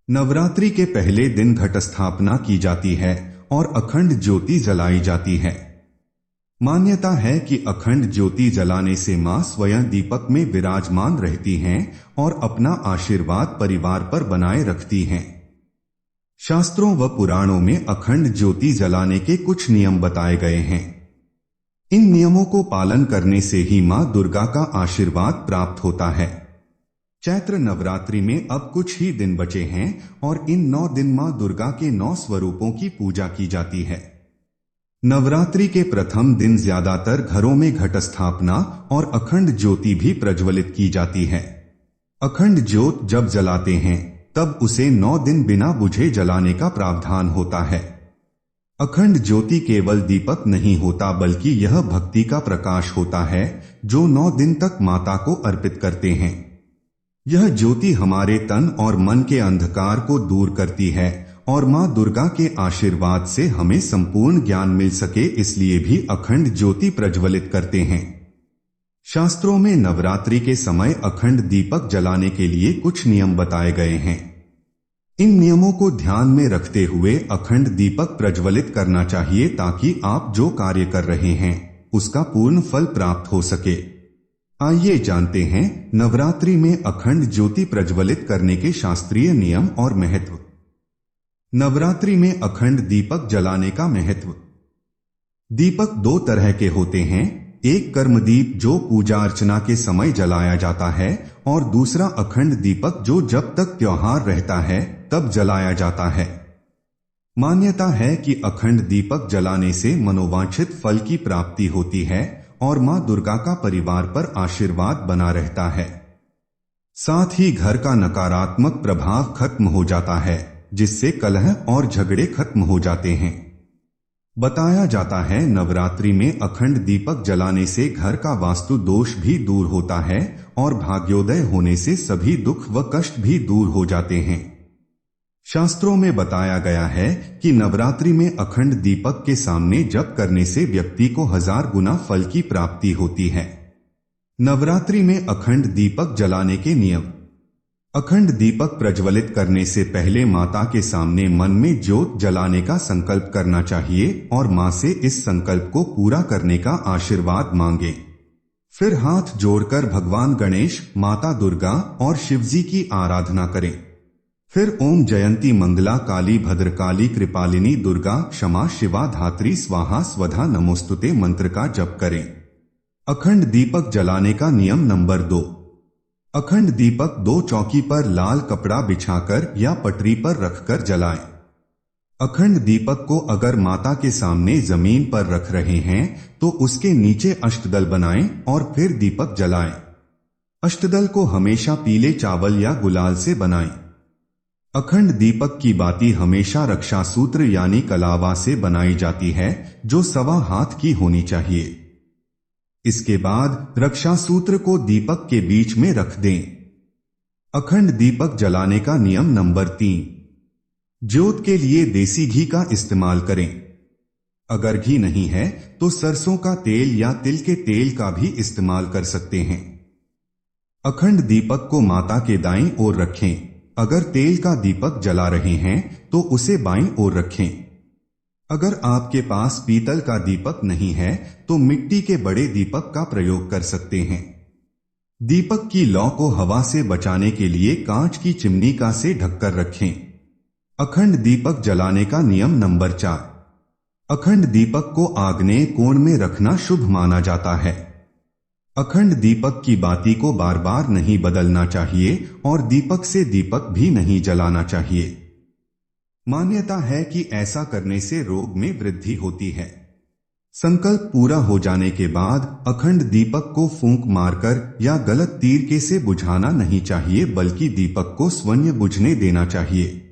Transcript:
नवरात्रि के पहले दिन घट स्थापना की जाती है और अखंड ज्योति जलाई जाती है। मान्यता है कि अखंड ज्योति जलाने से मां स्वयं दीपक में विराजमान रहती हैं और अपना आशीर्वाद परिवार पर बनाए रखती हैं। शास्त्रों व पुराणों में अखंड ज्योति जलाने के कुछ नियम बताए गए हैं। इन नियमों को पालन करने से ही मां दुर्गा का आशीर्वाद प्राप्त होता है। चैत्र नवरात्रि में अब कुछ ही दिन बचे हैं और इन 9 दिन मां दुर्गा के 9 स्वरूपों की पूजा की जाती है। नवरात्रि के प्रथम दिन ज्यादातर घरों में घट स्थापना और अखंड ज्योति भी प्रज्वलित की जाती है। अखंड ज्योत जब जलाते हैं तब उसे 9 दिन बिना बुझे जलाने का प्रावधान होता है। अखंड ज्योति केवल दीपक नहीं होता बल्कि यह भक्ति का प्रकाश होता है जो 9 दिन तक माता को अर्पित करते हैं। यह ज्योति हमारे तन और मन के अंधकार को दूर करती है और मां दुर्गा के आशीर्वाद से हमें संपूर्ण ज्ञान मिल सके, इसलिए भी अखंड ज्योति प्रज्वलित करते हैं। शास्त्रों में नवरात्रि के समय अखंड दीपक जलाने के लिए कुछ नियम बताए गए हैं। इन नियमों को ध्यान में रखते हुए अखंड दीपक प्रज्वलित करना चाहिए ताकि आप जो कार्य कर रहे हैं उसका पूर्ण फल प्राप्त हो सके। आइए जानते हैं नवरात्रि में अखंड ज्योति प्रज्वलित करने के शास्त्रीय नियम और महत्व। नवरात्रि में अखंड दीपक जलाने का महत्व। दीपक 2 तरह के होते हैं, एक कर्मदीप जो पूजा अर्चना के समय जलाया जाता है और दूसरा अखंड दीपक जो जब तक त्योहार रहता है तब जलाया जाता है। मान्यता है कि अखंड दीपक जलाने से मनोवांछित फल की प्राप्ति होती है और मां दुर्गा का परिवार पर आशीर्वाद बना रहता है। साथ ही घर का नकारात्मक प्रभाव खत्म हो जाता है जिससे कलह और झगड़े खत्म हो जाते हैं। बताया जाता है नवरात्रि में अखंड दीपक जलाने से घर का वास्तु दोष भी दूर होता है और भाग्योदय होने से सभी दुख व कष्ट भी दूर हो जाते हैं। शास्त्रों में बताया गया है कि नवरात्रि में अखंड दीपक के सामने जप करने से व्यक्ति को 1000 गुना फल की प्राप्ति होती है। नवरात्रि में अखंड दीपक जलाने के नियम। अखंड दीपक प्रज्वलित करने से पहले माता के सामने मन में ज्योत जलाने का संकल्प करना चाहिए और मां से इस संकल्प को पूरा करने का आशीर्वाद मांगे। फिर हाथ जोड़कर भगवान गणेश, माता दुर्गा और शिवजी की आराधना करें। फिर ओम जयंती मंगला काली भद्रकाली कृपालिनी दुर्गा क्षमा शिवा धात्री स्वाहा स्वधा नमोस्तुते मंत्र का जप करें। अखंड दीपक जलाने का नियम नंबर 2। अखंड दीपक 2 चौकी पर लाल कपड़ा बिछाकर या पटरी पर रखकर जलाएं। अखंड दीपक को अगर माता के सामने जमीन पर रख रहे हैं तो उसके नीचे अष्टदल बनाएं और फिर दीपक जलाएं। अष्टदल को हमेशा पीले चावल या गुलाल से बनाएं। अखंड दीपक की बाती हमेशा रक्षा सूत्र यानी कलावा से बनाई जाती है जो 1.25 हाथ की होनी चाहिए। इसके बाद रक्षा सूत्र को दीपक के बीच में रख दें। अखंड दीपक जलाने का नियम नंबर 3। ज्योत के लिए देसी घी का इस्तेमाल करें। अगर घी नहीं है तो सरसों का तेल या तिल के तेल का भी इस्तेमाल कर सकते हैं। अखंड दीपक को माता के दाईं ओर रखें। अगर तेल का दीपक जला रहे हैं तो उसे बाईं ओर रखें। अगर आपके पास पीतल का दीपक नहीं है तो मिट्टी के बड़े दीपक का प्रयोग कर सकते हैं। दीपक की लौ को हवा से बचाने के लिए कांच की चिमनी का से ढककर रखें। अखंड दीपक जलाने का नियम नंबर 4। अखंड दीपक को आग्नेय कोण में रखना शुभ माना जाता है। अखंड दीपक की बाती को बार बार नहीं बदलना चाहिए और दीपक से दीपक भी नहीं जलाना चाहिए। मान्यता है कि ऐसा करने से रोग में वृद्धि होती है। संकल्प पूरा हो जाने के बाद अखंड दीपक को फूंक मारकर या गलत तीर के से बुझाना नहीं चाहिए बल्कि दीपक को स्वयं बुझने देना चाहिए।